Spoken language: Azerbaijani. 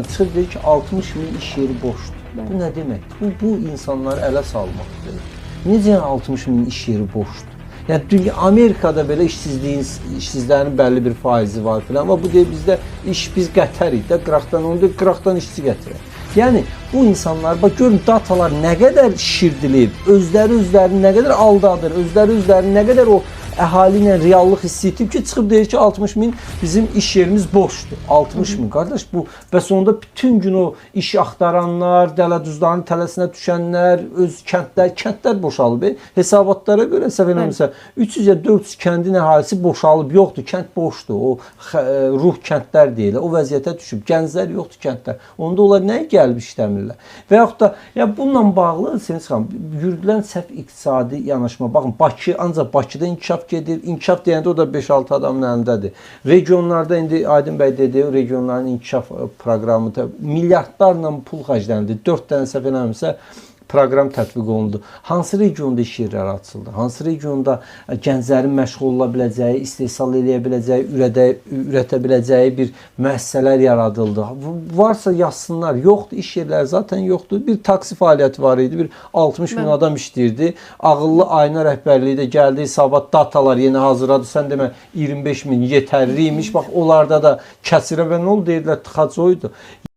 Çıxır deyir ki, 60 min iş yeri boşdur. Bu nə deməkdir? Bu insanları ələ salmaqdır. Necə 60 min iş yeri boşdur? Yəni Amerikada belə işsizlərin bəlli bir faizi var filan, amma bu deyir bizdə biz qətərik də, qıraqdan onu deyir, qıraqdan işçi gətirək. Yəni bu insanlar, bax görün datalar nə qədər şişirdilib, özlərini nə qədər aldadır, özlərini nə qədər o əhali ilə reallıq hiss etib ki, çıxıb deyir ki, 60 min bizim iş yerimiz boşdur. 60 min, qardaş, bu bəs onda bütün gün o iş axtaranlar, dələduzların tələsinə düşənlər, öz kəndlər boşalıb. Hesabatlara görə səhv eləmirəmsə 300 ya 400 kəndin əhalisi boşalıb, yoxdur, kənd boşdur. O ruh kəndlər deyilə, o vəziyyətə düşüb. Gənclər yoxdur kəndlər. Onda onlar nəyə gəlib işləmirlər? Və yaxud da ya bununla bağlı Sevinç xanım, yürüdülən səhv iqtisadi yanaşma. Baxın, ancaq Bakıda inkişaf gedir. İnkişaf deyəndə o da 5-6 adamın əlindədir. Regionlarda indi Aydın bəy dedi, regionların inkişaf proqramı milyardlarla pul xərcləndi. 4 dənə səhv eləmirəmsə proqram tətbiq olundu. Hansı regionda iş yerləri açıldı? Hansı regionda gənclərin məşğul ola biləcəyi, istehsal edə biləcəyi, ürətə biləcəyi bir müəssisələr yaradıldı? Varsa yazsınlar. Yoxdur, iş yerləri zaten yoxdur. Bir taksi fəaliyyəti var idi. Bir 60 min adam işləyirdi. Ağıllı Ayna rəhbərliyi də gəldi. Hesabat datalar yeni hazırladı. Sən demə 25 min yetərliymiş. Bax onlarda da kəsirə və nə oldu deyirlər, tıxac oydu.